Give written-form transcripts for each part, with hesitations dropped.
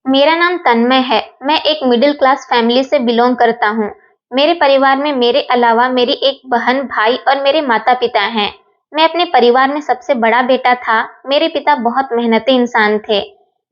मेरा नाम तन्मय है। मैं एक मिडिल क्लास फैमिली से बिलोंग करता हूँ। मेरे परिवार में मेरे अलावा मेरी एक बहन, भाई और मेरे माता-पिता हैं। मैं अपने परिवार में सबसे बड़ा बेटा था। मेरे पिता बहुत मेहनती इंसान थे।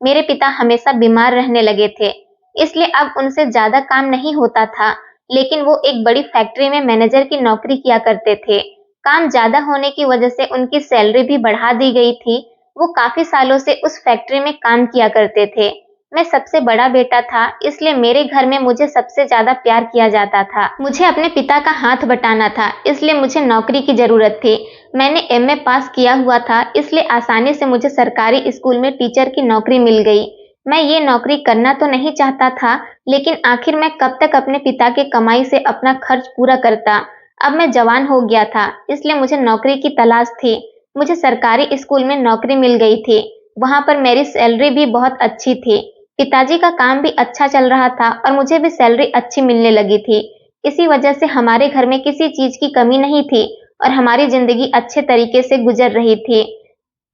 मेरे पिता हमेशा बीमार रहने लगे थे, इसलिए अब उनसे ज़्यादा काम नहीं होता था, लेकिन वो एक बड़ी फैक्ट्री में मैनेजर की नौकरी किया करते थे। काम ज़्यादा होने की वजह से उनकी सैलरी भी बढ़ा दी गई थी। वो काफ़ी सालों से उस फैक्ट्री में काम किया करते थे। मैं सबसे बड़ा बेटा था, इसलिए मेरे घर में मुझे सबसे ज्यादा प्यार किया जाता था। मुझे अपने पिता का हाथ बटाना था, इसलिए मुझे नौकरी की जरूरत थी। मैंने एमए पास किया हुआ था, इसलिए आसानी से मुझे सरकारी स्कूल में टीचर की नौकरी मिल गई। मैं ये नौकरी करना तो नहीं चाहता था, लेकिन आखिर मैं कब तक अपने पिता की कमाई से अपना खर्च पूरा करता। अब मैं जवान हो गया था, इसलिए मुझे नौकरी की तलाश थी। मुझे सरकारी स्कूल में नौकरी मिल गई थी। वहां पर मेरी सैलरी भी बहुत अच्छी थी। पिताजी का काम भी अच्छा चल रहा था और मुझे भी सैलरी अच्छी मिलने लगी थी। इसी वजह से हमारे घर में किसी चीज की कमी नहीं थी और हमारी जिंदगी अच्छे तरीके से गुजर रही थी।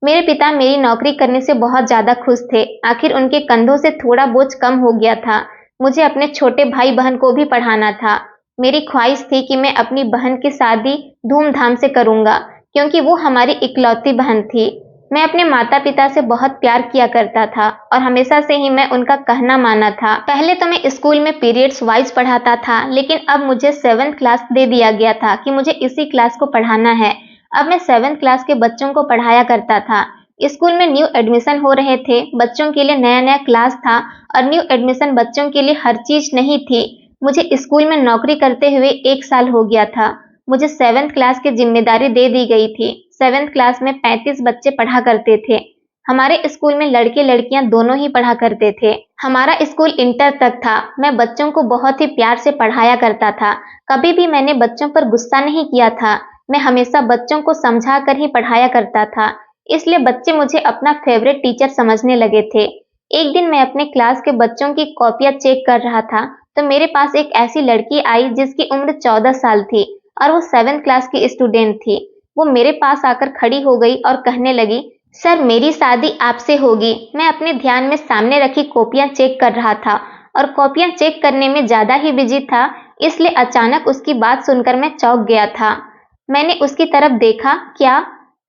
मेरे पिता मेरी नौकरी करने से बहुत ज्यादा खुश थे। आखिर उनके कंधों से थोड़ा बोझ कम हो गया था। मुझे अपने छोटे भाई बहन को भी पढ़ाना था। मेरी ख्वाहिश थी कि मैं अपनी बहन की शादी धूमधाम से करूंगा, क्योंकि वो हमारी इकलौती बहन थी। मैं अपने माता-पिता से बहुत प्यार किया करता था और हमेशा से ही मैं उनका कहना माना था। पहले तो मैं स्कूल में पीरियड्स वाइज पढ़ाता था, लेकिन अब मुझे 7th क्लास दे दिया गया था कि मुझे इसी क्लास को पढ़ाना है। अब मैं 7th क्लास के बच्चों को पढ़ाया करता था। स्कूल में न्यू एडमिशन हो रहे थे, बच्चों के लिए नया-नया क्लास था और न्यू एडमिशन बच्चों के लिए हर चीज नहीं थी। मुझे स्कूल में नौकरी करते हुए 1 साल हो गया था। मुझे 7th क्लास की जिम्मेदारी दे दी गई थी। 7th क्लास में 35 बच्चे पढ़ा करते थे। हमारे स्कूल में लड़के लड़कियां दोनों ही पढ़ा करते थे। हमारा स्कूल इंटर तक था। मैं बच्चों को बहुत ही प्यार से पढ़ाया करता था। कभी भी मैंने बच्चों पर गुस्सा नहीं किया था। मैं हमेशा बच्चों को समझा कर ही पढ़ाया करता था, इसलिए बच्चे मुझे अपना फेवरेट टीचर समझने लगे थे। एक दिन मैं अपने क्लास के बच्चों की कॉपियां चेक कर रहा था, तो मेरे पास एक ऐसी लड़की आई जिसकी उम्र 14 साल थी और वो 7th क्लास की स्टूडेंट थी। वो मेरे पास आकर खड़ी हो गई और कहने लगी, सर मेरी शादी आपसे होगी। मैं अपने ध्यान में सामने रखी कॉपियां चेक कर रहा था और कॉपियां चेक करने में ज्यादा ही बिजी था, इसलिए अचानक उसकी बात सुनकर मैं चौंक गया था। मैंने उसकी तरफ देखा, क्या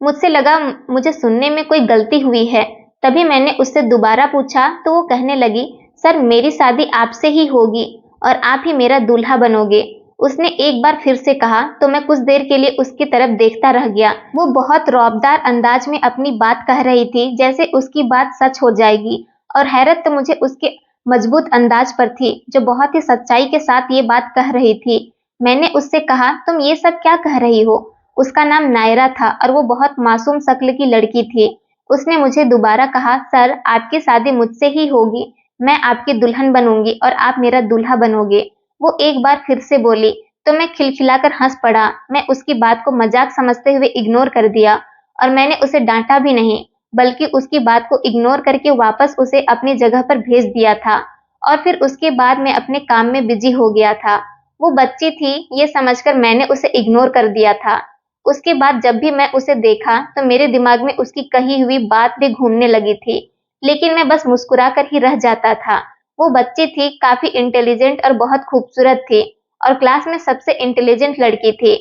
मुझसे लगा मुझे सुनने में कोई गलती हुई है। तभी मैंने उससे दोबारा पूछा तो वो कहने लगी, सर मेरी शादी आपसे ही होगी और आप ही मेरा दूल्हा बनोगे। उसने एक बार फिर से कहा तो मैं कुछ देर के लिए उसकी तरफ देखता रह गया। वो बहुत रौबदार अंदाज में अपनी बात कह रही थी, जैसे उसकी बात सच हो जाएगी, और हैरत तो मुझे उसके मजबूत अंदाज पर थी, जो बहुत ही सच्चाई के साथ ये बात कह रही थी। मैंने उससे कहा, तुम ये सब क्या कह रही हो? उसका नाम नायरा था और वो बहुत मासूम शक्ल की लड़की थी। उसने मुझे दोबारा कहा, सर आपकी शादी मुझसे ही होगी। मैं आपकी दुल्हन बनूंगी और आप मेरा दूल्हा बनोगे। वो एक बार फिर से बोली तो मैं खिलखिलाकर हंस पड़ा। मैं उसकी बात को मजाक समझते हुए इग्नोर कर दिया और मैंने उसे डांटा भी नहीं, बल्कि उसकी बात को इग्नोर करके वापस उसे अपनी जगह पर भेज दिया था। और फिर उसके बाद मैं अपने काम में बिजी हो गया था। वो बच्ची थी ये समझकर मैंने उसे इग्नोर कर दिया था। उसके बाद जब भी मैं उसे देखा तो मेरे दिमाग में उसकी कही हुई बात भी घूमने लगी थी, लेकिन मैं बस मुस्कुरा कर ही रह जाता था। वो बच्ची थी, काफी इंटेलिजेंट और बहुत खूबसूरत थी और क्लास में सबसे इंटेलिजेंट लड़की थी।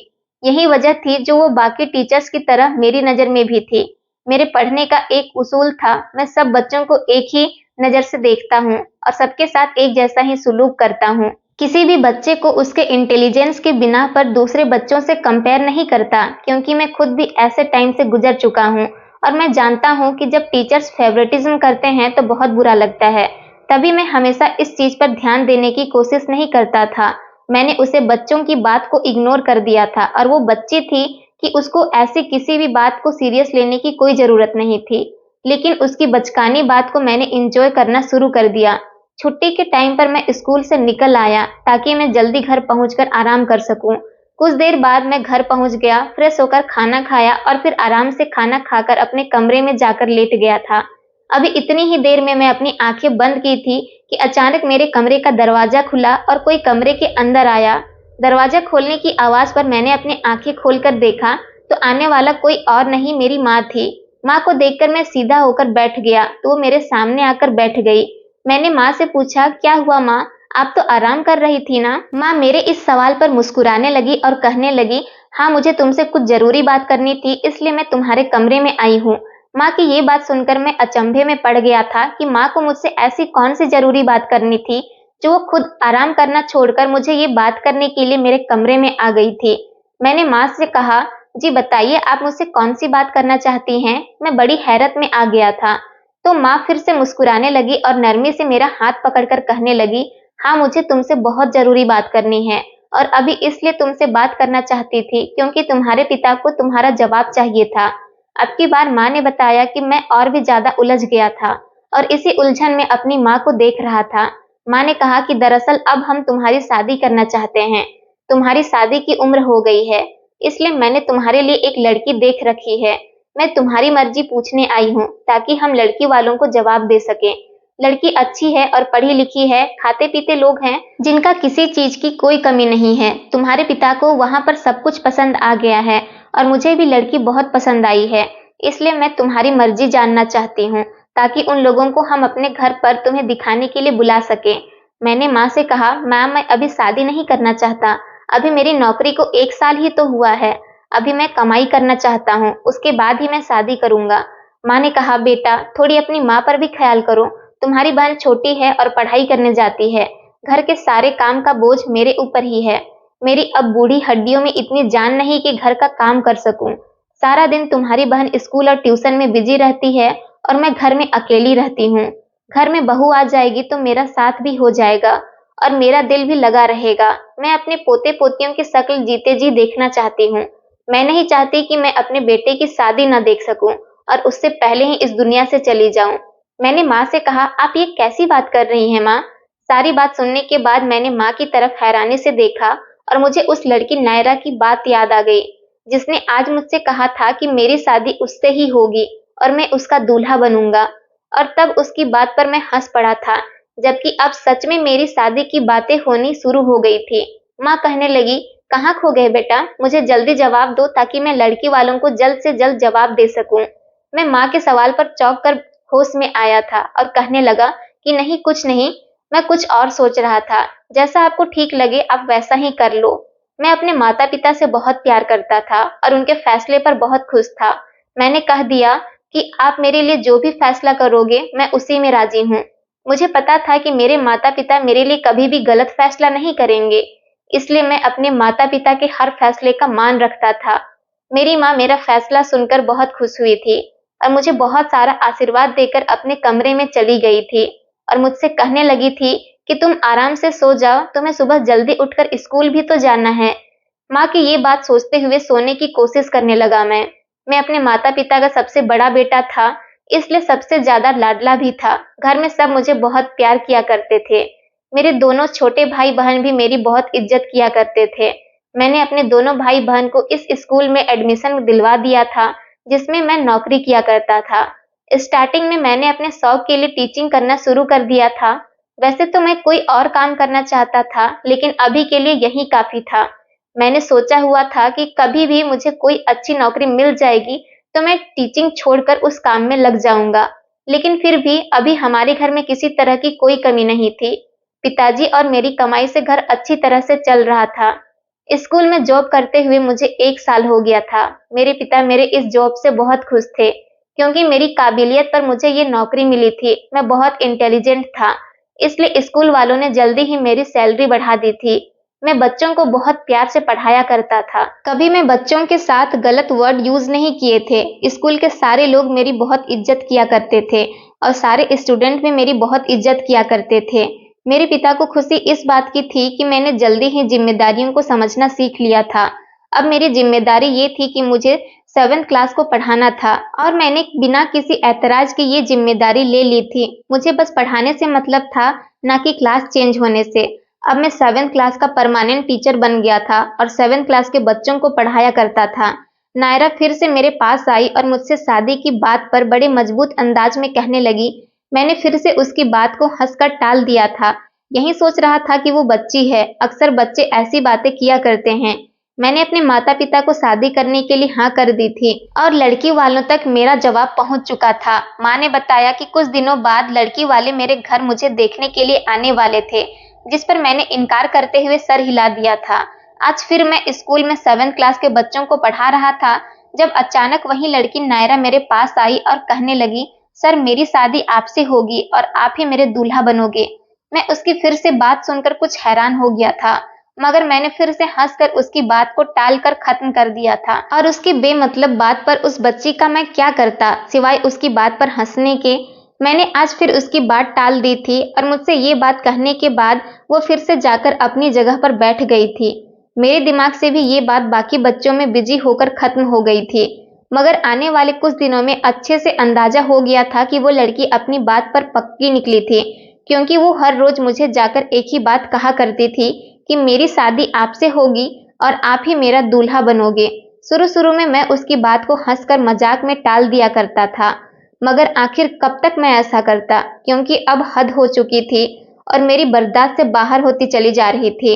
यही वजह थी जो वो बाकी टीचर्स की तरह मेरी नजर में भी थी। मेरे पढ़ने का एक उसूल था, मैं सब बच्चों को एक ही नजर से देखता हूँ और सबके साथ एक जैसा ही सुलूक करता हूँ। किसी भी बच्चे को उसके इंटेलिजेंस के बिना पर दूसरे बच्चों से कंपेयर नहीं करता, क्योंकि मैं खुद भी ऐसे टाइम से गुजर चुका हूँ और मैं जानता हूँ कि जब टीचर्स फेवरेटिज्म करते हैं तो बहुत बुरा लगता है। तभी मैं हमेशा इस चीज पर ध्यान देने की कोशिश नहीं करता था। मैंने उसे बच्चों की बात को इग्नोर कर दिया था और वो बच्ची थी कि उसको ऐसी किसी भी बात को सीरियस लेने की कोई जरूरत नहीं थी। लेकिन उसकी बचकानी बात को मैंने इंजॉय करना शुरू कर दिया। छुट्टी के टाइम पर मैं स्कूल से निकल आया ताकि मैं जल्दी घर पहुंचकर आराम कर सकूं। कुछ देर बाद मैं घर पहुंच गया, फ्रेश होकर खाना खाया और फिर आराम से खाना खाकर अपने कमरे में जाकर लेट गया था। अभी इतनी ही देर में मैं अपनी आंखें बंद की थी कि अचानक मेरे कमरे का दरवाजा खुला और कोई कमरे के अंदर आया। दरवाजा खोलने की आवाज पर मैंने अपनी आंखें खोलकर देखा तो आने वाला कोई और नहीं, मेरी माँ थी। माँ को देखकर मैं सीधा होकर बैठ गया तो वो मेरे सामने आकर बैठ गई। मैंने माँ से पूछा, क्या हुआ माँ, आप तो आराम कर रही थी ना। माँ मेरे इस सवाल पर मुस्कुराने लगी और कहने लगी, हाँ मुझे तुमसे कुछ जरूरी बात करनी थी, इसलिए मैं तुम्हारे कमरे में आई हूँ। माँ की ये बात सुनकर मैं अचंभे में पड़ गया था कि माँ को मुझसे ऐसी कौन सी जरूरी बात करनी थी जो वो खुद आराम करना छोड़कर मुझे ये बात करने के लिए मेरे कमरे में आ गई थी। मैंने माँ से कहा, जी बताइए आप मुझसे कौन सी बात करना चाहती हैं। मैं बड़ी हैरत में आ गया था। तो माँ फिर से मुस्कुराने लगी और नरमी से मेरा हाथ पकड़कर कहने लगी, हाँ मुझे तुमसे बहुत जरूरी बात करनी है और अभी इसलिए तुमसे बात करना चाहती थी क्योंकि तुम्हारे पिता को तुम्हारा जवाब चाहिए था। अब की बार माँ ने बताया कि मैं और भी ज्यादा उलझ गया था और इसी उलझन में अपनी माँ को देख रहा था। माँ ने कहा कि दरअसल अब हम तुम्हारी शादी करना चाहते हैं। तुम्हारी शादी की उम्र हो गई है, इसलिए मैंने तुम्हारे लिए एक लड़की देख रखी है। मैं तुम्हारी मर्जी पूछने आई हूँ ताकि हम लड़की वालों को जवाब दे सकें। लड़की अच्छी है और पढ़ी लिखी है, खाते पीते लोग हैं जिनका किसी चीज की कोई कमी नहीं है। तुम्हारे पिता को वहां पर सब कुछ पसंद आ गया है और मुझे भी लड़की बहुत पसंद आई है, इसलिए मैं तुम्हारी मर्जी जानना चाहती हूँ ताकि उन लोगों को हम अपने घर पर तुम्हें दिखाने के लिए बुला सके। मैंने माँ से कहा, मैम मैं अभी शादी नहीं करना चाहता, अभी मेरी नौकरी को 1 साल ही तो हुआ है। अभी मैं कमाई करना चाहता हूँ, उसके बाद ही मैं शादी करूंगा। माँ ने कहा, बेटा थोड़ी अपनी माँ पर भी ख्याल करो, तुम्हारी बहन छोटी है और पढ़ाई करने जाती है। घर के सारे काम का बोझ मेरे ऊपर ही है। मेरी अब बूढ़ी हड्डियों में इतनी जान नहीं कि घर का काम कर सकूं। सारा दिन तुम्हारी बहन स्कूल और ट्यूशन में बिजी रहती है और मैं घर में अकेली रहती हूँ। घर में बहू आ जाएगी तो मेरा साथ भी हो जाएगा और मेरा दिल भी लगा रहेगा। मैं अपने पोते पोतियों की शक्ल जीते जी देखना चाहती हूँ। मैं नहीं चाहती कि मैं अपने बेटे की शादी न देख सकूं और उससे पहले ही इस दुनिया से चली जाऊं। मैंने माँ से कहा, आप ये कैसी बात कर रही हैं माँ। सारी बात सुनने के बाद मैंने माँ की तरफ हैरानी से देखा और मुझे उस लड़की नायरा की बात याद आ गई जिसने आज मुझसे कहा था कि मेरी शादी उससे ही होगी और मैं उसका दूल्हा बनूंगा। और तब उसकी बात पर मैं हंस पड़ा था, जबकि अब सच में मेरी शादी की बातें होनी शुरू हो गई थी। माँ कहने लगी, कहाँ खो गए बेटा, मुझे जल्दी जवाब दो ताकि मैं लड़की वालों को जल्द से जल्द जवाब दे सकूं। मैं माँ के सवाल पर चौंक कर होश में आया था और कहने लगा कि नहीं कुछ नहीं, मैं कुछ और सोच रहा था। जैसा आपको ठीक लगे आप वैसा ही कर लो। मैं अपने माता पिता से बहुत प्यार करता था और उनके फैसले पर बहुत खुश था। मैंने कह दिया कि आप मेरे लिए जो भी फैसला करोगे मैं उसी में राजी हूँ। मुझे पता था कि मेरे माता पिता मेरे लिए कभी भी गलत फैसला नहीं करेंगे, इसलिए मैं अपने माता पिता के हर फैसले का मान रखता था। मेरी माँ मेरा फैसला सुनकर बहुत खुश हुई थी और मुझे बहुत सारा आशीर्वाद देकर अपने कमरे में चली गई थी और मुझसे कहने लगी थी कि तुम आराम से सो जाओ, तुम्हें सुबह जल्दी उठकर स्कूल भी तो जाना है। माँ की ये बात सोचते हुए सोने की कोशिश करने लगा मैं अपने माता पिता का सबसे बड़ा बेटा था, इसलिए सबसे ज्यादा लाडला भी था। घर में सब मुझे बहुत प्यार किया करते थे। मेरे दोनों छोटे भाई बहन भी मेरी बहुत इज्जत किया करते थे। मैंने अपने दोनों भाई बहन को इस स्कूल में एडमिशन दिलवा दिया था जिसमें मैं नौकरी किया करता था। स्टार्टिंग में मैंने अपने शौक के लिए टीचिंग करना शुरू कर दिया था। वैसे तो मैं कोई और काम करना चाहता था, लेकिन अभी के लिए यही काफी था। मैंने सोचा हुआ था कि कभी भी मुझे कोई अच्छी नौकरी मिल जाएगी तो मैं टीचिंग छोड़कर उस काम में लग जाऊंगा। लेकिन फिर भी अभी हमारे घर में किसी तरह की कोई कमी नहीं थी। पिताजी और मेरी कमाई से घर अच्छी तरह से चल रहा था। स्कूल में जॉब करते हुए मुझे 1 साल हो गया था। मेरे पिता मेरे इस जॉब से बहुत खुश थे क्योंकि मेरी काबिलियत पर मुझे ये नौकरी मिली थी। मैं बहुत इंटेलिजेंट था, इसलिए स्कूल वालों ने जल्दी ही मेरी सैलरी बढ़ा दी थी। मैं बच्चों को बहुत प्यार से पढ़ाया करता था। कभी मैं बच्चों के साथ गलत वर्ड यूज नहीं किए थे। स्कूल के सारे लोग मेरी बहुत इज्जत किया करते थे और सारे स्टूडेंट भी मेरी बहुत इज्जत किया करते थे। मेरे पिता को खुशी इस बात की थी कि मैंने जल्दी ही जिम्मेदारियों को समझना सीख लिया था। अब मेरी जिम्मेदारी ये थी कि मुझे 7th क्लास को पढ़ाना था और मैंने बिना किसी ऐतराज के ये जिम्मेदारी ले ली थी। मुझे बस पढ़ाने से मतलब था, ना कि क्लास चेंज होने से। अब मैं 7th क्लास का परमानेंट टीचर बन गया था और 7th क्लास के बच्चों को पढ़ाया करता था। नायरा फिर से मेरे पास आई और मुझसे शादी की बात पर बड़े मजबूत अंदाज में कहने लगी। मैंने फिर से उसकी बात को हंसकर टाल दिया था। यही सोच रहा था कि वो बच्ची है, अक्सर बच्चे ऐसी बातें किया करते हैं। मैंने अपने माता पिता को शादी करने के लिए हाँ कर दी थी और लड़की वालों तक मेरा जवाब पहुंच चुका था। माँ ने बताया कि कुछ दिनों बाद लड़की वाले मेरे घर मुझे देखने के लिए आने वाले थे, जिस पर मैंने इनकार करते हुए सर हिला दिया था। आज फिर मैं स्कूल में 7th क्लास के बच्चों को पढ़ा रहा था, जब अचानक वही लड़की नायरा मेरे पास आई और कहने लगी, सर मेरी शादी आपसे होगी और आप ही मेरे दूल्हा बनोगे। मैं उसकी फिर से बात सुनकर कुछ हैरान हो गया था, मगर मैंने फिर से हंसकर उसकी बात को टालकर खत्म कर दिया था। और उसकी बेमतलब बात पर उस बच्ची का मैं क्या करता सिवाय उसकी बात पर हंसने के। मैंने आज फिर उसकी बात टाल दी थी और मुझसे ये बात कहने के बाद वो फिर से जाकर अपनी जगह पर बैठ गई थी। मेरे दिमाग से भी ये बात बाकी बच्चों में बिजी होकर खत्म हो गई थी, मगर आने वाले कुछ दिनों में अच्छे से अंदाजा हो गया था कि वो लड़की अपनी बात पर पक्की निकली थी, क्योंकि वो हर रोज मुझे जाकर एक ही बात कहा करती थी कि मेरी शादी आपसे होगी और आप ही मेरा दूल्हा बनोगे। शुरू शुरू में मैं उसकी बात को हंसकर मजाक में टाल दिया करता था, मगर आखिर कब तक मैं ऐसा करता, क्योंकि अब हद हो चुकी थी और मेरी बर्दाश्त से बाहर होती चली जा रही थी।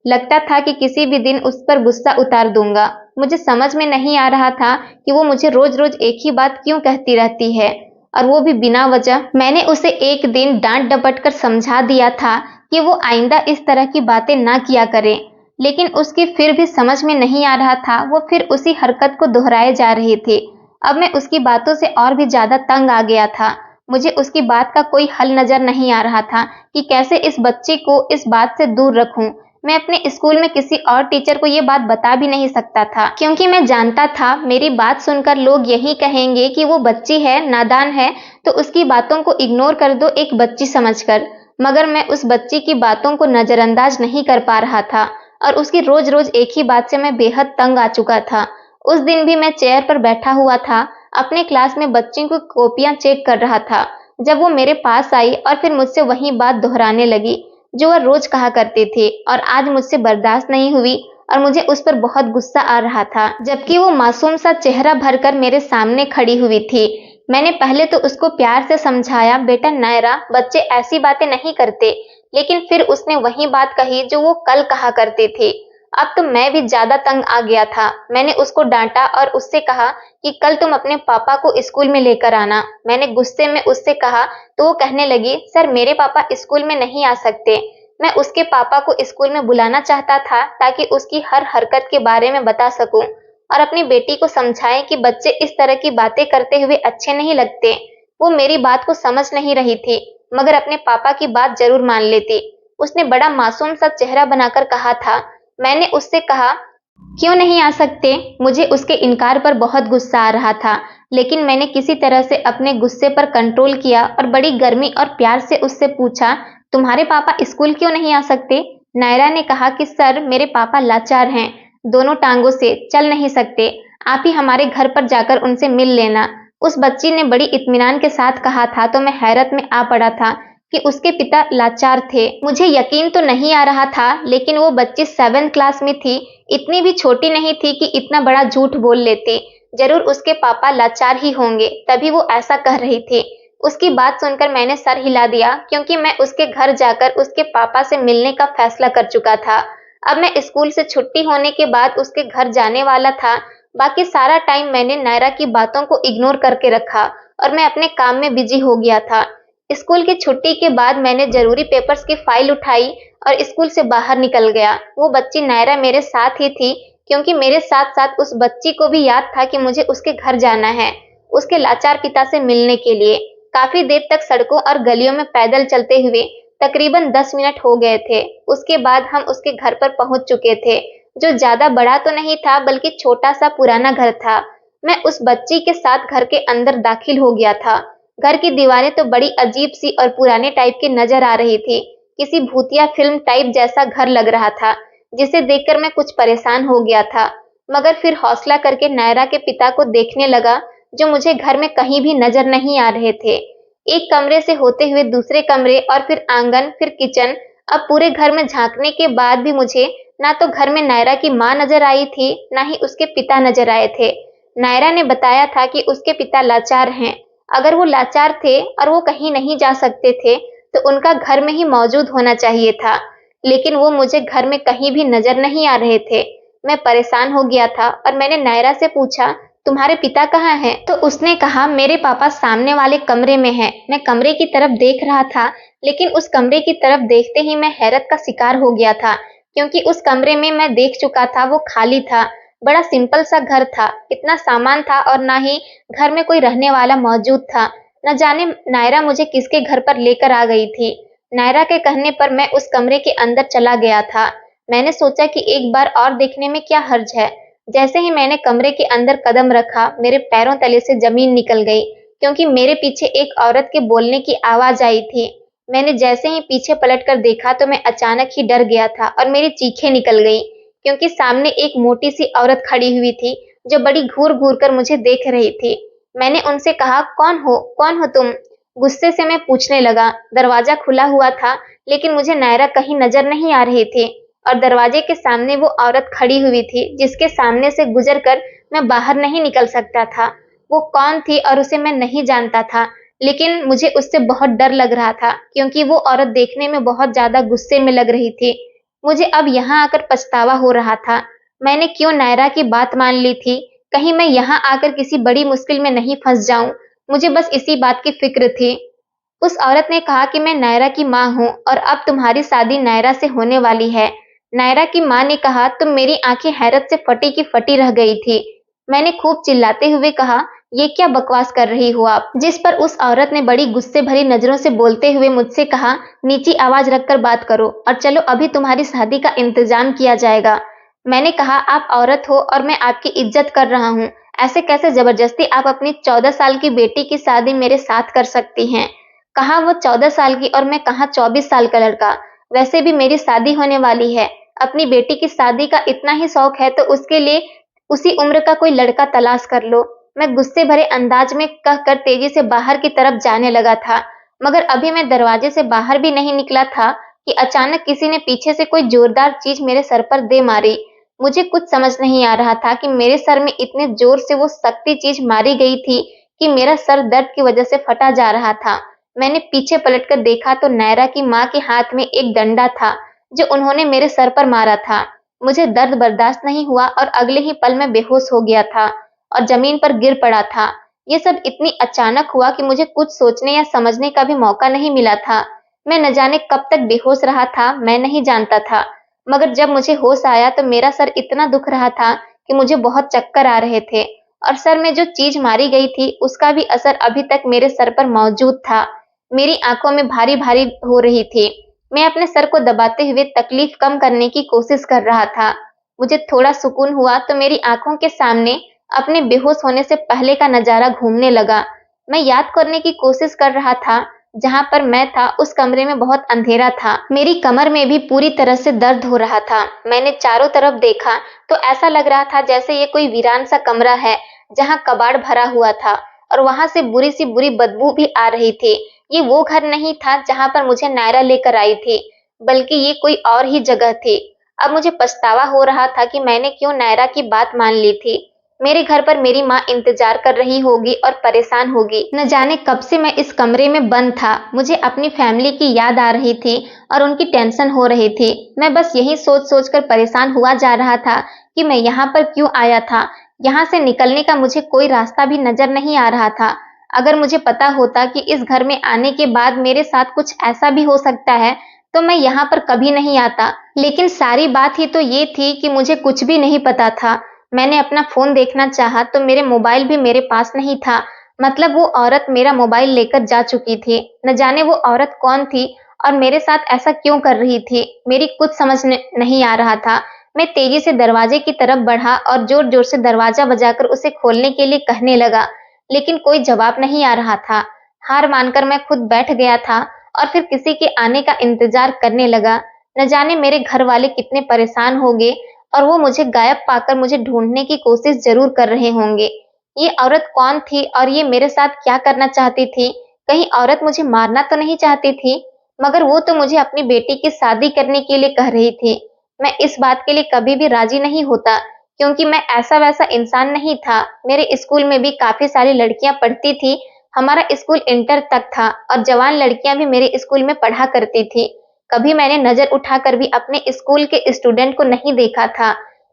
लगता था कि किसी भी दिन उस पर गुस्सा उतार दूंगा। मुझे समझ में नहीं आ रहा था कि वो मुझे रोज रोज एक ही बात क्यों कहती रहती है, और वो भी बिना वजह। मैंने उसे एक दिन डांट डपट कर समझा दिया था कि वो आइंदा इस तरह की बातें ना किया करे, लेकिन उसकी फिर भी समझ में नहीं आ रहा था। वो फिर उसी हरकत को दोहराए जा रही थी। अब मैं उसकी बातों से और भी ज्यादा तंग आ गया था। मुझे उसकी बात का कोई हल नजर नहीं आ रहा था कि कैसे इस बच्ची को इस बात से दूर रखूं। मैं अपने स्कूल में किसी और टीचर को ये बात बता भी नहीं सकता था, क्योंकि मैं जानता था मेरी बात सुनकर लोग यही कहेंगे कि वो बच्ची है, नादान है, तो उसकी बातों को इग्नोर कर दो एक बच्ची समझकर। मगर मैं उस बच्ची की बातों को नजरअंदाज नहीं कर पा रहा था और उसकी रोज रोज एक ही बात से मैं बेहद तंग आ चुका था। उस दिन भी मैं चेयर पर बैठा हुआ था, अपने क्लास में बच्चों की कॉपियां चेक कर रहा था, जब वो मेरे पास आई और फिर मुझसे वही बात दोहराने लगी जो वह रोज कहा करती थी। और आज मुझसे बर्दाश्त नहीं हुई और मुझे उस पर बहुत गुस्सा आ रहा था, जबकि वो मासूम सा चेहरा भरकर मेरे सामने खड़ी हुई थी। मैंने पहले तो उसको प्यार से समझाया, बेटा नायरा, बच्चे ऐसी बातें नहीं करते, लेकिन फिर उसने वही बात कही जो वो कल कहा करती थी। अब तो मैं भी ज्यादा तंग आ गया था। मैंने उसको डांटा और उससे कहा कि कल तुम अपने पापा को स्कूल में लेकर आना। मैंने गुस्से में उससे कहा तो वो कहने लगी, सर मेरे पापा स्कूल में नहीं आ सकते। मैं उसके पापा को स्कूल में बुलाना चाहता था ताकि उसकी हर हरकत के बारे में बता सकूं और अपनी बेटी को समझाएं कि बच्चे इस तरह की बातें करते हुए अच्छे नहीं लगते। वो मेरी बात को समझ नहीं रही थी, मगर अपने पापा की बात जरूर मान लेती। उसने बड़ा मासूम सा चेहरा बनाकर कहा था। मैंने उससे कहा, क्यों नहीं आ सकते? मुझे उसके इनकार पर बहुत गुस्सा आ रहा था, लेकिन मैंने किसी तरह से अपने गुस्से पर कंट्रोल किया और बड़ी गर्मी और प्यार से उससे पूछा, तुम्हारे पापा स्कूल क्यों नहीं आ सकते? नायरा ने कहा कि सर मेरे पापा लाचार हैं, दोनों टांगों से चल नहीं सकते, आप ही हमारे घर पर जाकर उनसे मिल लेना। उस बच्ची ने बड़ी इत्मीनान के साथ कहा था तो मैं हैरत में आ पड़ा था कि उसके पिता लाचार थे। मुझे यकीन तो नहीं आ रहा था, लेकिन वो बच्ची 7th क्लास में थी, इतनी भी छोटी नहीं थी कि इतना बड़ा झूठ बोल लेती। जरूर उसके पापा लाचार ही होंगे, तभी वो ऐसा कह रही थी। उसकी बात सुनकर मैंने सर हिला दिया, क्योंकि मैं उसके घर जाकर उसके पापा से मिलने का फैसला कर चुका था। अब मैं स्कूल से छुट्टी होने के बाद उसके घर जाने वाला था। बाकी सारा टाइम मैंने नायरा की बातों को इग्नोर करके रखा और मैं अपने काम में बिजी हो गया था। स्कूल की छुट्टी के बाद मैंने जरूरी पेपर्स की फाइल उठाई और स्कूल से बाहर निकल गया। वो बच्ची नायरा मेरे साथ ही थी, क्योंकि मेरे साथ साथ उस बच्ची को भी याद था कि मुझे उसके घर जाना है, उसके लाचार पिता से मिलने के लिए। काफी देर तक सड़कों और गलियों में पैदल चलते हुए तकरीबन 10 मिनट हो गए थे। उसके बाद हम उसके घर पर पहुंच चुके थे, जो ज्यादा बड़ा तो नहीं था बल्कि छोटा सा पुराना घर था। मैं उस बच्ची के साथ घर के अंदर दाखिल हो गया था। घर की दीवारें तो बड़ी अजीब सी और पुराने टाइप की नजर आ रही थी। किसी भूतिया फिल्म टाइप जैसा घर लग रहा था, जिसे देखकर मैं कुछ परेशान हो गया था, मगर फिर हौसला करके नायरा के पिता को देखने लगा, जो मुझे घर में कहीं भी नजर नहीं आ रहे थे। एक कमरे से होते हुए दूसरे कमरे और फिर आंगन, फिर किचन। अब पूरे घर में झांकने के बाद भी मुझे ना तो घर में नायरा की माँ नजर आई थी, ना ही उसके पिता नजर आए थे। नायरा ने बताया था कि उसके पिता लाचार हैं। अगर वो लाचार थे और वो कहीं नहीं जा सकते थे, तो उनका घर में ही मौजूद होना चाहिए था, लेकिन वो मुझे घर में कहीं भी नजर नहीं आ रहे थे। मैं परेशान हो गया था और मैंने नायरा से पूछा, तुम्हारे पिता कहाँ हैं? तो उसने कहा, मेरे पापा सामने वाले कमरे में हैं। मैं कमरे की तरफ देख रहा था, लेकिन उस कमरे की तरफ देखते ही मैं हैरत का शिकार हो गया था, क्योंकि उस कमरे में मैं देख चुका था वो खाली था। बड़ा सिंपल सा घर था, इतना सामान था और ना ही घर में कोई रहने वाला मौजूद था। न जाने नायरा मुझे किसके घर पर लेकर आ गई थी। नायरा के कहने पर मैं उस कमरे के अंदर चला गया था। मैंने सोचा कि एक बार और देखने में क्या हर्ज है। जैसे ही मैंने कमरे के अंदर कदम रखा, मेरे पैरों तले से जमीन निकल गई, क्योंकि मेरे पीछे एक औरत के बोलने की आवाज आई थी। मैंने जैसे ही पीछे पलटकर देखा तो मैं अचानक ही डर गया था और मेरी चीखें निकल गई, क्योंकि सामने एक मोटी सी औरत खड़ी हुई थी जो बड़ी घूर घूर कर मुझे देख रही थी। मैंने उनसे कहा, कौन हो तुम? गुस्से से मैं पूछने लगा। दरवाजा खुला हुआ था, लेकिन मुझे नायरा कहीं नजर नहीं आ रही थी और दरवाजे के सामने वो औरत खड़ी हुई थी जिसके सामने से गुजरकर मैं बाहर नहीं निकल सकता था। वो कौन थी और उसे मैं नहीं जानता था, लेकिन मुझे उससे बहुत डर लग रहा था, क्योंकि वो औरत देखने में बहुत ज्यादा गुस्से में लग रही थी। मुझे अब यहाँ आकर पछतावा हो रहा था। मैंने क्यों नायरा की बात मान ली थी? कहीं मैं यहाँ आकर किसी बड़ी मुश्किल में नहीं फंस जाऊं। मुझे बस इसी बात की फिक्र थी। उस औरत ने कहा कि मैं नायरा की माँ हूँ और अब तुम्हारी शादी नायरा से होने वाली है। नायरा की माँ ने कहा, तो मेरी आंखें हैरत से फटी की फटी रह गई थी। मैंने खूब चिल्लाते हुए कहा, ये क्या बकवास कर रही हो आप? जिस पर उस औरत ने बड़ी गुस्से भरी नजरों से बोलते हुए मुझसे कहा, नीची आवाज रखकर बात करो और चलो अभी तुम्हारी शादी का इंतजाम किया जाएगा। मैंने कहा, आप औरत हो और मैं आपकी इज्जत कर रहा हूँ। ऐसे कैसे जबरदस्ती आप अपनी 14 साल की बेटी की शादी मेरे साथ कर सकती हैं? कहाँ वो 14 साल की और मैं कहाँ 24 साल का लड़का। वैसे भी मेरी शादी होने वाली है। अपनी बेटी की शादी का इतना ही शौक है तो उसके लिए उसी उम्र का कोई लड़का तलाश कर लो। मैं गुस्से भरे अंदाज में कहकर तेजी से बाहर की तरफ जाने लगा था, मगर अभी मैं दरवाजे से बाहर भी नहीं निकला था कि अचानक किसी ने पीछे से कोई जोरदार चीज मेरे सर पर दे मारी। मुझे कुछ समझ नहीं आ रहा था कि मेरे सर में इतने जोर से वो सख्ती चीज मारी गई थी कि मेरा सर दर्द की वजह से फटा जा रहा था। मैंने पीछे पलटकर देखा तो नायरा की माँ के हाथ में एक डंडा था जो उन्होंने मेरे सर पर मारा था। मुझे दर्द बर्दाश्त नहीं हुआ और अगले ही पल मैं बेहोश हो गया था और जमीन पर गिर पड़ा था। ये सब इतनी अचानक हुआ कि मुझे कुछ सोचने या समझने का भी मौका नहीं मिला था। मैं न जाने कब तक बेहोश रहा था, मैं नहीं जानता था। मगर जब मुझे होश आया तो मेरा सर इतना दुख रहा था कि मुझे बहुत चक्कर आ रहे थे और सर में जो चीज मारी गई थी उसका भी असर अभी तक मेरे सर पर मौजूद था। मेरी आंखों में भारी भारी हो रही थी। मैं अपने सर को दबाते हुए तकलीफ कम करने की कोशिश कर रहा था। मुझे थोड़ा सुकून हुआ तो मेरी आंखों के सामने अपने बेहोश होने से पहले का नजारा घूमने लगा। मैं याद करने की कोशिश कर रहा था। जहां पर मैं था उस कमरे में बहुत अंधेरा था। मेरी कमर में भी पूरी तरह से दर्द हो रहा था। मैंने चारों तरफ देखा तो ऐसा लग रहा था जैसे ये कोई वीरान सा कमरा है जहां कबाड़ भरा हुआ था और वहां से बुरी सी बुरी बदबू भी आ रही थी। ये वो घर नहीं था जहां पर मुझे नायरा लेकर आई थी, बल्कि ये कोई और ही जगह थी। अब मुझे पछतावा हो रहा था कि मैंने क्यों नायरा की बात मान ली थी। मेरे घर पर मेरी माँ इंतजार कर रही होगी और परेशान होगी। न जाने कब से मैं इस कमरे में बंद था। मुझे अपनी फैमिली की याद आ रही थी और उनकी टेंशन हो रही थी। मैं बस यही सोच सोच कर परेशान हुआ जा रहा था कि मैं यहाँ पर क्यों आया था। यहाँ से निकलने का मुझे कोई रास्ता भी नजर नहीं आ रहा था। अगर मुझे पता होता कि इस घर में आने के बाद मेरे साथ कुछ ऐसा भी हो सकता है तो मैं यहाँ पर कभी नहीं आता। लेकिन सारी बात ही तो ये थी कि मुझे कुछ भी नहीं पता था। मैंने अपना फोन देखना चाहा तो मेरे मोबाइल भी मेरे पास नहीं था। मतलब वो औरत मेरा मोबाइल लेकर जा चुकी थी। न जाने वो औरत कौन थी और मेरे साथ ऐसा क्यों कर रही थी। मेरी कुछ समझ नहीं आ रहा था। मैं तेजी से दरवाजे की तरफ बढ़ा और जोर जोर से दरवाजा बजाकर उसे खोलने के लिए कहने लगा, लेकिन कोई जवाब नहीं आ रहा था। हार मानकर मैं खुद बैठ गया था और फिर किसी के आने का इंतजार करने लगा। न जाने मेरे घर वाले कितने परेशान होंगे और वो मुझे गायब पाकर मुझे ढूंढने की कोशिश जरूर कर रहे होंगे। ये औरत कौन थी और ये मेरे साथ क्या करना चाहती थी? कहीं औरत मुझे मारना तो नहीं चाहती थी? मगर वो तो मुझे अपनी बेटी की शादी करने के लिए कह रही थी। मैं इस बात के लिए कभी भी राजी नहीं होता, क्योंकि मैं ऐसा वैसा इंसान नहीं था। मेरे स्कूल में भी काफी सारी लड़कियां पढ़ती थी। हमारा स्कूल इंटर तक था और जवान लड़कियां भी मेरे स्कूल में पढ़ा करती थी। कभी मैंने नजर उठाकर भी अपने स्कूल के स्टूडेंट को नहीं देखा था।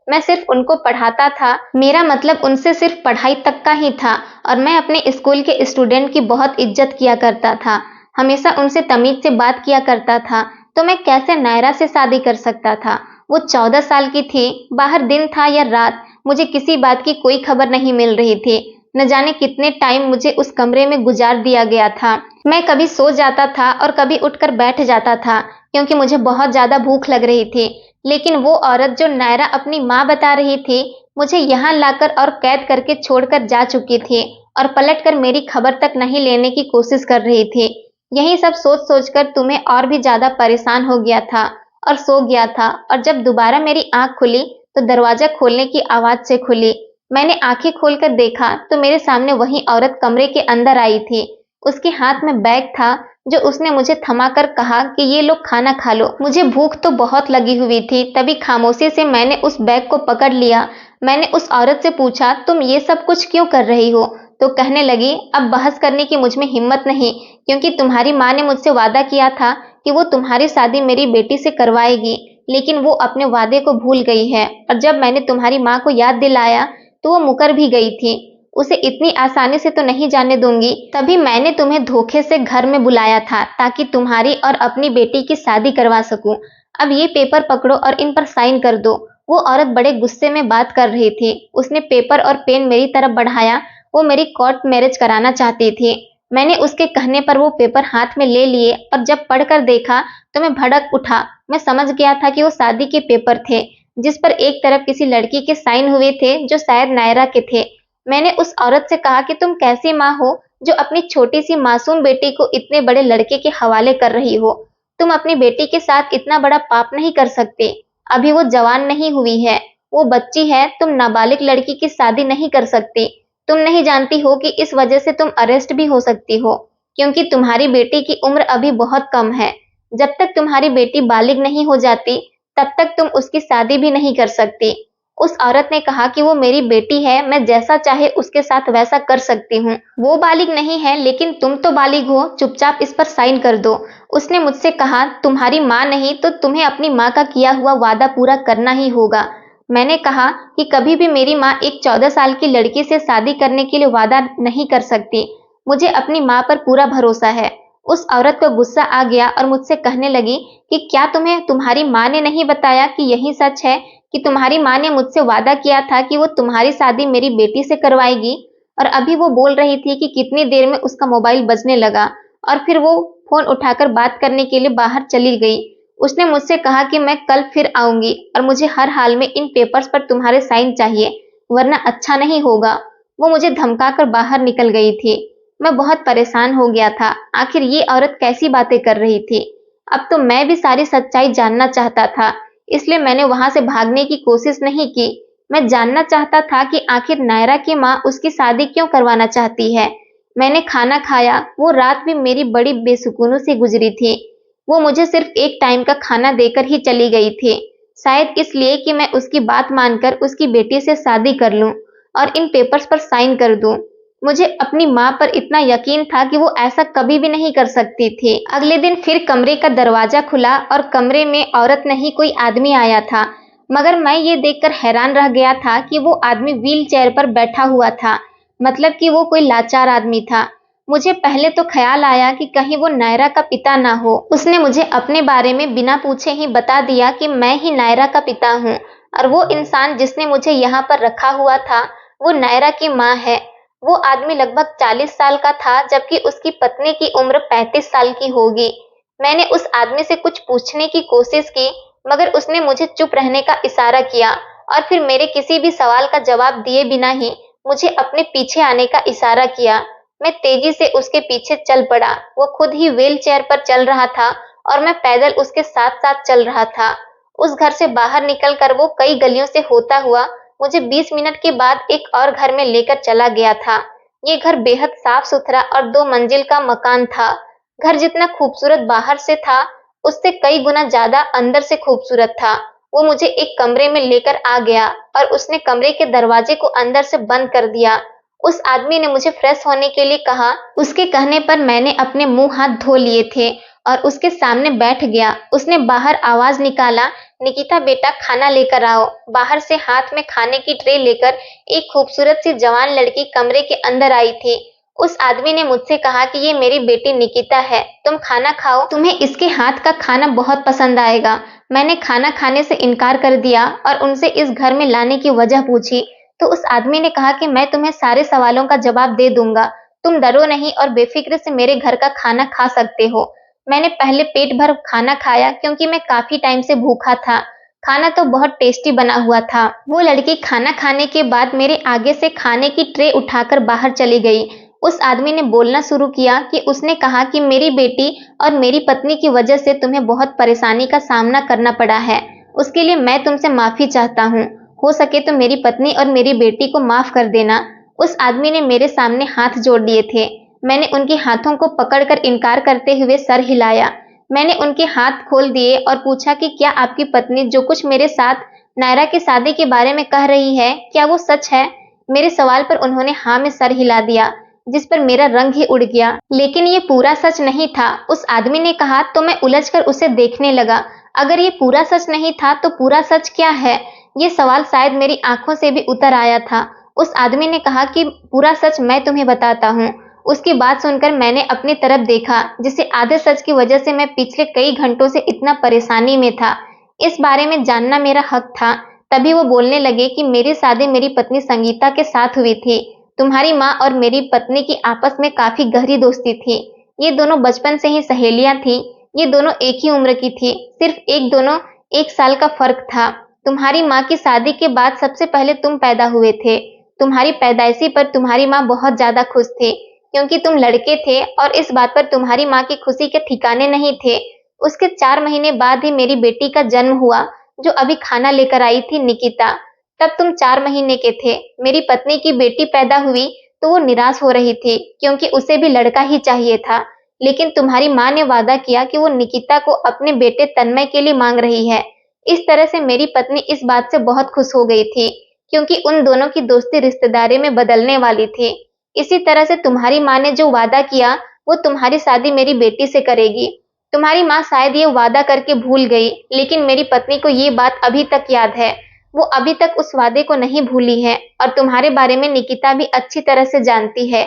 मैं सिर्फ उनको पढ़ाता था, मेरा मतलब उनसे सिर्फ पढ़ाई तक का ही था और मैं अपने स्कूल के स्टूडेंट की बहुत इज्जत किया करता था, हमेशा उनसे तमीज से बात किया करता था, तो मैं कैसे नायरा से शादी कर सकता था। वो 14 साल की थी, बाहर दिन था या रात, मुझे किसी बात की कोई खबर नहीं मिल रही थी। न जाने कितने टाइम मुझे उस कमरे में गुजार दिया गया था। मैं कभी सो जाता था और कभी उठकर बैठ जाता था, क्योंकि मुझे बहुत ज्यादा भूख लग रही थी। लेकिन वो औरत जो नायरा अपनी माँ बता रही थी, मुझे यहाँ लाकर और कैद करके छोड़कर जा चुकी थी और पलटकर मेरी खबर तक नहीं लेने की कोशिश कर रही थी। यही सब सोच सोचकर तुम्हें और भी ज्यादा परेशान हो गया था और सो गया था, और जब दोबारा मेरी आंख खुली तो दरवाजा खोलने की आवाज से खुली। मैंने आंखें खोलकर देखा तो मेरे सामने वही औरत कमरे के अंदर आई थी। उसके हाथ में बैग था, जो उसने मुझे थमाकर कहा कि ये लो खाना खा लो। मुझे भूख तो बहुत लगी हुई थी, तभी खामोशी से मैंने उस बैग को पकड़ लिया। मैंने उस औरत से पूछा, तुम ये सब कुछ क्यों कर रही हो? तो कहने लगी, अब बहस करने की मुझ में हिम्मत नहीं, क्योंकि तुम्हारी माँ ने मुझसे वादा किया था कि वो तुम्हारी शादी मेरी बेटी से करवाएगी, लेकिन वो अपने वादे को भूल गई है, और जब मैंने तुम्हारी माँ को याद दिलाया तो वो मुकर भी गई थी। उसे इतनी आसानी से तो नहीं जाने दूंगी, तभी मैंने तुम्हें धोखे से घर में बुलाया था ताकि तुम्हारी और अपनी बेटी की शादी करवा सकूं। अब ये पेपर पकड़ो और इन पर साइन कर दो। वो औरत बड़े गुस्से में बात कर रही थी। उसने पेपर और पेन मेरी तरफ बढ़ाया। वो मेरी कोर्ट मैरिज कराना चाहती थी। मैंने उसके कहने पर वो पेपर हाथ में ले लिए और जब पढ़कर देखा तो मैं भड़क उठा। मैं समझ गया था कि वो शादी के पेपर थे, जिस पर एक तरफ किसी लड़की के साइन हुए थे जो शायद नायरा के थे। मैंने उस औरत से कहा कि तुम कैसी माँ हो जो अपनी छोटी सी मासूम बेटी को इतने बड़े लड़के के हवाले कर रही हो? तुम अपनी बेटी के साथ इतना बड़ा पाप नहीं कर सकते। अभी वो जवान नहीं हुई है, वो बच्ची है। तुम नाबालिग लड़की की शादी नहीं कर सकती। तुम नहीं जानती हो कि इस वजह से तुम अरेस्ट भी हो सकती हो, क्योंकि तुम्हारी बेटी की उम्र अभी बहुत कम है। जब तक तुम्हारी बेटी बालिग नहीं हो जाती, तब तक तुम उसकी शादी भी नहीं कर सकती। उस औरत ने कहा कि वो मेरी बेटी है, मैं जैसा चाहे उसके साथ वैसा कर सकती हूँ। वो बालिग नहीं है, लेकिन तुम तो बालिग हो, चुपचाप इस पर साइन कर दो। उसने मुझसे कहा, तुम्हारी माँ नहीं तो तुम्हें अपनी माँ का किया हुआ वादा पूरा करना ही होगा। मैंने कहा कि कभी भी मेरी माँ एक 14 साल की लड़की से शादी करने के लिए वादा नहीं कर सकती। मुझे अपनी माँ पर पूरा भरोसा है। उस औरत को गुस्सा आ गया और मुझसे कहने लगी कि क्या तुम्हें तुम्हारी माँ ने नहीं बताया कि यही सच है कि तुम्हारी माँ ने मुझसे वादा किया था कि वो तुम्हारी शादी मेरी बेटी से करवाएगी? और अभी वो बोल रही थी कि कितनी देर में उसका मोबाइल बजने लगा और फिर वो फोन उठाकर बात करने के लिए बाहर चली गई। उसने मुझसे कहा कि मैं कल फिर आऊंगी और मुझे हर हाल में इन पेपर्स पर तुम्हारे साइन चाहिए, वरना अच्छा नहीं होगा। वो मुझे धमकाकर बाहर निकल गई थी। मैं बहुत परेशान हो गया था। आखिर ये औरत कैसी बातें कर रही थी? अब तो मैं भी सारी सच्चाई जानना चाहता था, इसलिए मैंने वहां से भागने की कोशिश नहीं की। मैं जानना चाहता था कि आखिर नायरा की माँ उसकी शादी क्यों करवाना चाहती है। मैंने खाना खाया। वो रात भी मेरी बड़ी बेसुकूनों से गुजरी थी। वो मुझे सिर्फ एक टाइम का खाना देकर ही चली गई थी, शायद इसलिए कि मैं उसकी बात मानकर उसकी बेटी से शादी कर लूं और इन पेपर्स पर साइन कर दूं। मुझे अपनी माँ पर इतना यकीन था कि वो ऐसा कभी भी नहीं कर सकती थी। अगले दिन फिर कमरे का दरवाजा खुला और कमरे में औरत नहीं कोई आदमी आया था, मगर मैं ये देखकर हैरान रह गया था कि वो आदमी व्हील चेयर पर बैठा हुआ था, मतलब कि वो कोई लाचार आदमी था। मुझे पहले तो ख्याल आया कि कहीं वो नायरा का पिता ना हो। उसने मुझे अपने बारे में बिना पूछे ही बता दिया कि मैं ही नायरा का पिता हूँ, और वो इंसान जिसने मुझे यहाँ पर रखा हुआ था वो नायरा की माँ है। वो आदमी लगभग 40 साल का था, जबकि उसकी पत्नी की उम्र 35 साल की होगी। मैंने उस आदमी से कुछ पूछने की कोशिश की, मगर उसने मुझे चुप रहने का इशारा किया और फिर मेरे किसी भी सवाल का जवाब दिए बिना ही मुझे अपने पीछे आने का इशारा किया। मैं तेजी से उसके पीछे चल पड़ा। वो खुद ही व्हील चेयर पर चल रहा था और मैं पैदल उसके साथ साथ चल रहा था। उस घर से बाहर निकलकर वो कई गलियों से होता हुआ मुझे 20 मिनट के बाद एक और घर में लेकर चला गया था। ये घर बेहद साफ सुथरा और 2 मंजिल का मकान था। घर जितना खूबसूरत बाहर से था, उससे कई गुना ज्यादा अंदर से खूबसूरत था। वो मुझे एक कमरे में लेकर आ गया और उसने कमरे के दरवाजे को अंदर से बंद कर दिया। उस आदमी ने मुझे फ्रेश होने के लिए कहा। उसके कहने पर मैंने अपने मुंह हाथ धो लिए थे और उसके सामने बैठ गया। उसने बाहर आवाज निकाला, निकिता बेटा खाना लेकर आओ। बाहर से हाथ में खाने की ट्रे लेकर एक खूबसूरत सी जवान लड़की कमरे के अंदर आई थी। उस आदमी ने मुझसे कहा कि ये मेरी बेटी निकिता है, तुम खाना खाओ, तुम्हें इसके हाथ का खाना बहुत पसंद आएगा। मैंने खाना खाने से इनकार कर दिया और उनसे इस घर में लाने की वजह पूछी तो उस आदमी ने कहा कि मैं तुम्हें सारे सवालों का जवाब दे दूंगा, तुम डरो नहीं और बेफिक्र से मेरे घर का खाना खा सकते हो। मैंने पहले पेट भर खाना खाया क्योंकि मैं काफी टाइम से भूखा था। खाना तो बहुत टेस्टी बना हुआ था। वो लड़की खाना खाने के बाद मेरे आगे से खाने की ट्रे उठाकर बाहर चली गई। उस आदमी ने बोलना शुरू किया कि उसने कहा कि मेरी बेटी और मेरी पत्नी की वजह से तुम्हें बहुत परेशानी का सामना करना पड़ा है, उसके लिए मैं तुमसे माफी चाहता हूँ। हो सके तो मेरी पत्नी और मेरी बेटी को माफ कर देना। उस आदमी ने मेरे सामने हाथ जोड़ लिए थे। मैंने उनके हाथों को पकड़कर इनकार करते हुए सर हिलाया। मैंने उनके हाथ खोल दिए और पूछा कि क्या आपकी पत्नी जो कुछ मेरे साथ नायरा की शादी के बारे में कह रही है, क्या वो सच है? मेरे सवाल पर उन्होंने हाँ में सर हिला दिया, जिस पर मेरा रंग ही उड़ गया। लेकिन ये पूरा सच नहीं था, उस आदमी ने कहा तो मैं उलझकर उसे देखने लगा। अगर ये पूरा सच नहीं था तो पूरा सच क्या है? ये सवाल शायद मेरी आंखों से भी उतर आया था। उस आदमी ने कहा कि पूरा सच मैं तुम्हें बताता हूँ। उसकी बात सुनकर मैंने अपनी तरफ देखा, जिसे आधे सच की वजह से मैं पिछले कई घंटों से इतना परेशानी में था। इस बारे में जानना मेरा हक था। तभी वो बोलने लगे कि मेरी शादी मेरी पत्नी संगीता के साथ हुई थी। तुम्हारी माँ और मेरी पत्नी की आपस में काफी गहरी दोस्ती थी। ये दोनों बचपन से ही सहेलियां थी। ये दोनों एक ही उम्र की थी, सिर्फ दोनों 1 साल का फर्क था। तुम्हारी माँ की शादी के बाद सबसे पहले तुम पैदा हुए थे। तुम्हारी पैदाइशी पर तुम्हारी माँ बहुत ज्यादा खुश थी क्योंकि तुम लड़के थे और इस बात पर तुम्हारी माँ की खुशी के ठिकाने नहीं थे। उसके 4 महीने बाद ही मेरी बेटी का जन्म हुआ, जो अभी खाना लेकर आई थी, निकिता। तब तुम 4 महीने के थे। मेरी पत्नी की बेटी पैदा हुई तो वो निराश हो रही थी क्योंकि उसे भी लड़का ही चाहिए था। लेकिन तुम्हारी माँ ने वादा किया कि वो निकिता को अपने बेटे तन्मय के लिए मांग रही है। इस तरह से मेरी पत्नी इस बात से बहुत खुश हो गई थी क्योंकि उन दोनों की दोस्ती रिश्तेदारी में बदलने वाली थी। इसी तरह से तुम्हारी माँ ने जो वादा किया वो तुम्हारी शादी मेरी बेटी से करेगी। तुम्हारी माँ शायद ये वादा करके भूल गई, लेकिन मेरी पत्नी को ये बात अभी तक याद है। वो अभी तक उस वादे को नहीं भूली है और तुम्हारे बारे में निकिता भी अच्छी तरह से जानती है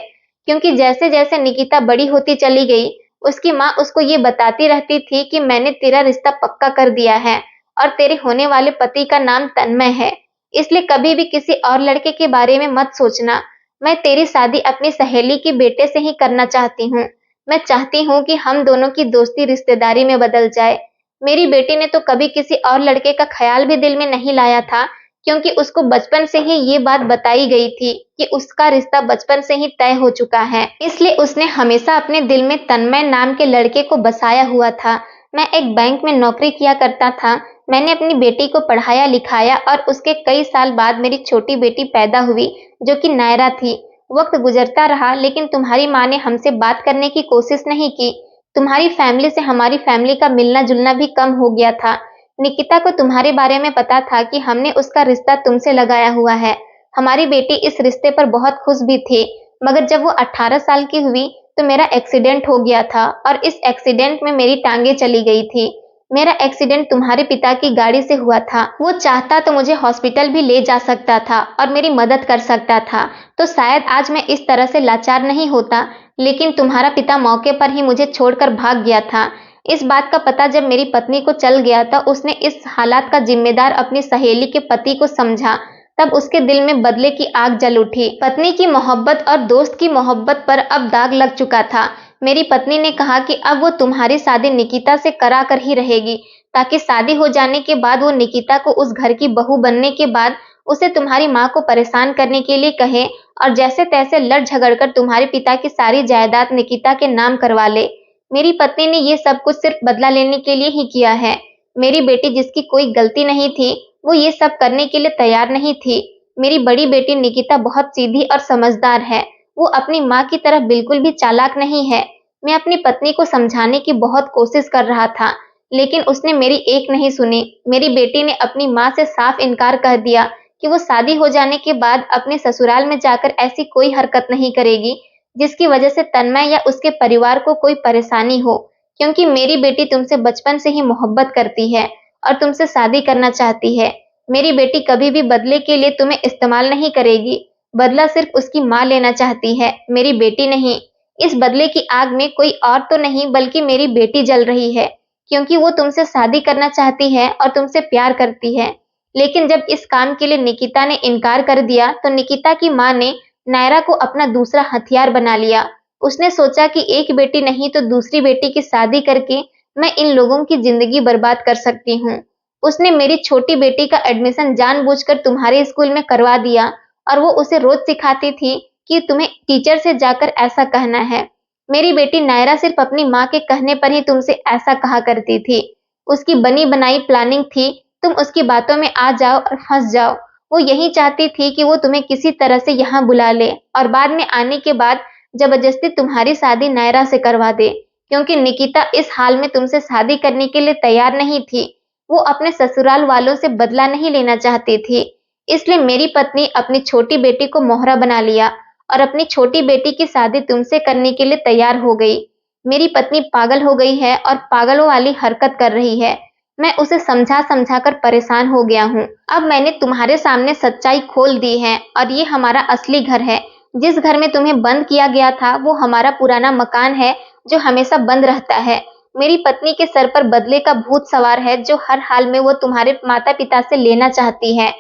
क्योंकि जैसे जैसे निकिता बड़ी होती चली गई, उसकी माँ उसको ये बताती रहती थी कि मैंने तेरा रिश्ता पक्का कर दिया है और तेरे होने वाले पति का नाम तन्मय है, इसलिए कभी भी किसी और लड़के के बारे में मत सोचना। मैं तेरी शादी अपनी सहेली के बेटे से ही करना चाहती हूँ। मैं चाहती हूँ कि हम दोनों की दोस्ती रिश्तेदारी में बदल जाए। मेरी बेटी ने तो कभी किसी और लड़के का ख्याल भी दिल में नहीं लाया था क्योंकि उसको बचपन से ही ये बात बताई गई थी कि उसका रिश्ता बचपन से ही तय हो चुका है, इसलिए उसने हमेशा अपने दिल में तन्मय नाम के लड़के को बसाया हुआ था। मैं एक बैंक में नौकरी किया करता था। मैंने अपनी बेटी को पढ़ाया लिखाया और उसके कई साल बाद मेरी छोटी बेटी पैदा हुई जो कि नायरा थी। वक्त गुजरता रहा लेकिन तुम्हारी माँ ने हमसे बात करने की कोशिश नहीं की। तुम्हारी फैमिली से हमारी फैमिली का मिलना जुलना भी कम हो गया था। निकिता को तुम्हारे बारे में पता था कि हमने उसका रिश्ता तुमसे लगाया हुआ है। हमारी बेटी इस रिश्ते पर बहुत खुश भी थी, मगर जब वो 18 साल की हुई तो मेरा एक्सीडेंट हो गया था और इस एक्सीडेंट में मेरी टांगे चली गई थी। मेरा एक्सीडेंट तुम्हारे पिता की गाड़ी से हुआ था। वो चाहता तो मुझे हॉस्पिटल भी ले जा सकता था और मेरी मदद कर सकता था, तो शायद आज मैं इस तरह से लाचार नहीं होता, लेकिन तुम्हारा पिता मौके पर ही मुझे छोड़कर भाग गया था। इस बात का पता जब मेरी पत्नी को चल गया तो उसने इस हालात का जिम्मेदार अपनी सहेली के पति को समझा। तब उसके दिल में बदले की आग जल उठी। पत्नी की मोहब्बत और दोस्त की मोहब्बत पर अब दाग लग चुका था। मेरी पत्नी ने कहा कि अब वो तुम्हारी शादी निकिता से करा कर ही रहेगी, ताकि शादी हो जाने के बाद वो निकिता को उस घर की बहू बनने के बाद उसे तुम्हारी माँ को परेशान करने के लिए कहे और जैसे तैसे लड़ झगड़कर तुम्हारे पिता की सारी जायदाद निकिता के नाम करवा ले। मेरी पत्नी ने ये सब कुछ सिर्फ बदला लेने के लिए ही किया है। मेरी बेटी जिसकी कोई गलती नहीं थी, वो ये सब करने के लिए तैयार नहीं थी। मेरी बड़ी बेटी निकिता बहुत सीधी और समझदार है। वो अपनी माँ की तरह बिल्कुल भी चालाक नहीं है। मैं अपनी पत्नी को समझाने की बहुत कोशिश कर रहा था, लेकिन उसने मेरी एक नहीं सुनी। मेरी बेटी ने अपनी माँ से साफ इनकार कर दिया कि वो शादी हो जाने के बाद अपने ससुराल में जाकर ऐसी कोई हरकत नहीं करेगी जिसकी वजह से तन्मय या उसके परिवार को कोई परेशानी हो, क्योंकि मेरी बेटी तुमसे बचपन से ही मोहब्बत करती है और तुमसे शादी करना चाहती है। मेरी बेटी कभी भी बदले के लिए तुम्हें इस्तेमाल नहीं करेगी। बदला सिर्फ उसकी माँ लेना चाहती है, मेरी बेटी नहीं। इस बदले की आग में कोई और तो नहीं बल्कि मेरी बेटी जल रही है, क्योंकि वो तुमसे शादी करना चाहती है और तुमसे प्यार करती है। लेकिन जब इस काम के लिए निकिता ने इनकार कर दिया तो निकिता की माँ ने नायरा को अपना दूसरा हथियार बना लिया। उसने सोचा कि एक बेटी नहीं तो दूसरी बेटी की शादी करके मैं इन लोगों की जिंदगी बर्बाद कर सकती हूँ। उसने मेरी छोटी बेटी का एडमिशन जानबूझकर तुम्हारे स्कूल में करवा दिया और वो उसे रोज सिखाती थी कि तुम्हें टीचर से जाकर ऐसा कहना है। मेरी बेटी नायरा सिर्फ अपनी माँ के कहने पर ही तुमसे ऐसा कहा करती थी। उसकी बनी बनाई प्लानिंग थी, तुम उसकी बातों में आ जाओ और फंस जाओ। वो यही चाहती थी कि वो तुम्हें किसी तरह से यहाँ बुला ले और बाद में आने के बाद जबरदस्ती तुम्हारी शादी नायरा से करवा दे, क्योंकि निकिता इस हाल में तुमसे शादी करने के लिए तैयार नहीं थी। वो अपने ससुराल वालों से बदला नहीं लेना चाहती थी। इसलिए मेरी पत्नी अपनी छोटी बेटी को मोहरा बना लिया और अपनी छोटी बेटी की शादी तुमसे करने के लिए तैयार हो गई। मेरी पत्नी पागल हो गई है और पागलों वाली हरकत कर रही है। मैं उसे समझा समझा कर परेशान हो गया हूँ। अब मैंने तुम्हारे सामने सच्चाई खोल दी है और ये हमारा असली घर है। जिस घर में तुम्हें बंद किया गया था वो हमारा पुराना मकान है जो हमेशा बंद रहता है। मेरी पत्नी के सर पर बदले का भूत सवार है जो हर हाल में वो तुम्हारे माता पिता से लेना चाहती है।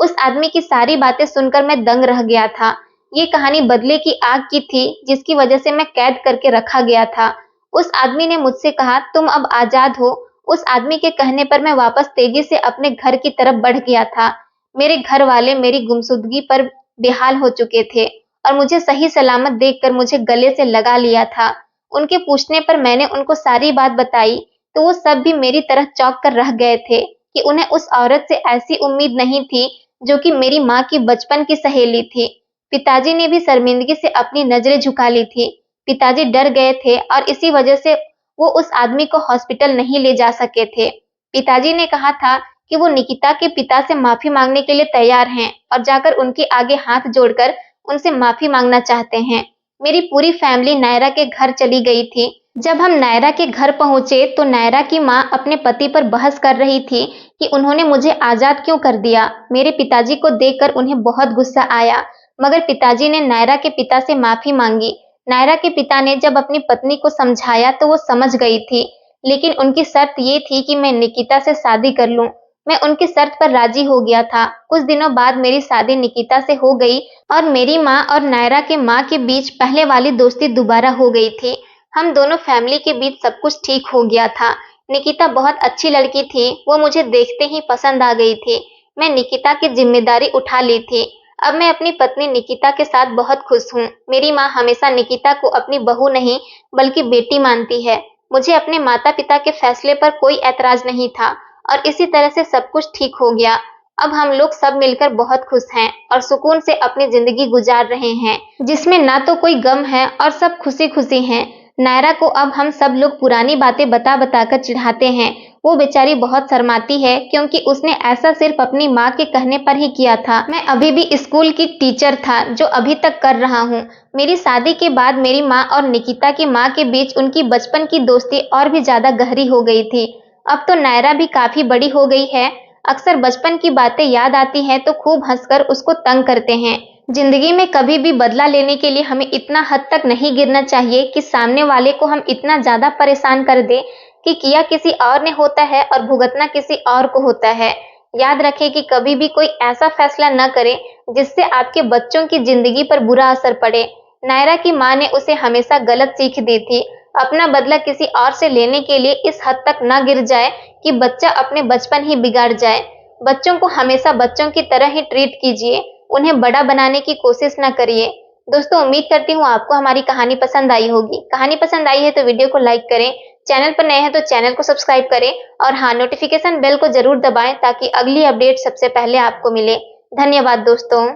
उस आदमी की सारी बातें सुनकर मैं दंग रह गया था। ये कहानी बदले की आग की थी जिसकी वजह से मैं कैद करके रखा गया था। उस आदमी ने मुझसे कहा तुम अब आजाद हो। उस आदमी के कहने पर मैं वापस तेजी से अपने घर की तरफ बढ़ गया था। मेरे घर वाले मेरी गुमशुदगी पर बेहाल हो चुके थे और मुझे सही सलामत देखकर मुझे गले से लगा लिया था। उनके पूछने पर मैंने उनको सारी बात बताई तो वो सब भी मेरी तरह चौंक कर रह गए थे कि उन्हें उस औरत से ऐसी उम्मीद नहीं थी जो कि मेरी माँ की बचपन की सहेली थी। पिताजी ने भी शर्मिंदगी से अपनी नजरें झुका ली थी। पिताजी डर गए थे और इसी वजह से वो उस आदमी को हॉस्पिटल नहीं ले जा सके थे। पिताजी ने कहा था कि वो निकिता के पिता से माफी मांगने के लिए तैयार हैं और जाकर उनके आगे हाथ जोड़कर उनसे माफी मांगना चाहते हैं। मेरी पूरी फैमिली नायरा के घर चली गई थी। जब हम नायरा के घर पहुंचे तो नायरा की माँ अपने पति पर बहस कर रही थी कि उन्होंने मुझे आजाद क्यों कर दिया। मेरे पिताजी को देखकर उन्हें बहुत गुस्सा आया, मगर पिताजी ने नायरा के पिता से माफी मांगी। नायरा के पिता ने जब अपनी पत्नी को समझाया तो वो समझ गई थी, लेकिन उनकी शर्त ये थी कि मैं निकिता से शादी कर लूं। मैं उनकी शर्त पर राजी हो गया था। कुछ दिनों बाद मेरी शादी निकिता से हो गई और मेरी माँ और नायरा के माँ के बीच पहले वाली दोस्ती दोबारा हो गई थी। हम दोनों फैमिली के बीच सब कुछ ठीक हो गया था। निकिता बहुत अच्छी लड़की थी, वो मुझे देखते ही पसंद आ गई थी। मैं निकिता की जिम्मेदारी उठा ली थी। अब मैं अपनी पत्नी निकिता के साथ बहुत खुश हूँ। मेरी माँ हमेशा निकिता को अपनी बहू नहीं बल्कि बेटी मानती है। मुझे अपने माता पिता के फैसले पर कोई ऐतराज नहीं था और इसी तरह से सब कुछ ठीक हो गया। अब हम लोग सब मिलकर बहुत खुश हैं और सुकून से अपनी जिंदगी गुजार रहे हैं, जिसमें ना तो कोई गम है और सब खुशी खुशी हैं। नायरा को अब हम सब लोग पुरानी बातें बता बता कर चिढ़ाते हैं। वो बेचारी बहुत शर्माती है क्योंकि उसने ऐसा सिर्फ अपनी माँ के कहने पर ही किया था। मैं अभी भी स्कूल की टीचर था जो अभी तक कर रहा हूँ। मेरी शादी के बाद मेरी माँ और निकिता की माँ के बीच उनकी बचपन की दोस्ती और भी ज्यादा गहरी हो गई थी। अब तो नायरा भी काफी बड़ी हो गई है। अक्सर बचपन की बातें याद आती हैं तो खूब हंसकर उसको तंग करते हैं। जिंदगी में कभी भी बदला लेने के लिए हमें इतना हद तक नहीं गिरना चाहिए कि सामने वाले को हम इतना ज्यादा परेशान कर दे कि किया किसी और ने होता है और भुगतना किसी और को होता है। याद रखें कि कभी भी कोई ऐसा फैसला न करे जिससे आपके बच्चों की जिंदगी पर बुरा असर पड़े। नायरा की माँ ने उसे हमेशा गलत सीख दी थी। अपना बदला किसी और से लेने के लिए इस हद तक न गिर जाए कि बच्चा अपने बचपन ही बिगाड़ जाए। बच्चों को हमेशा बच्चों की तरह ही ट्रीट कीजिए, उन्हें बड़ा बनाने की कोशिश न करिए। दोस्तों, उम्मीद करती हूँ आपको हमारी कहानी पसंद आई होगी। कहानी पसंद आई है तो वीडियो को लाइक करें, चैनल पर नए हैं तो चैनल को सब्सक्राइब करें और हाँ, नोटिफिकेशन बेल को जरूर दबाएं ताकि अगली अपडेट सबसे पहले आपको मिले। धन्यवाद दोस्तों।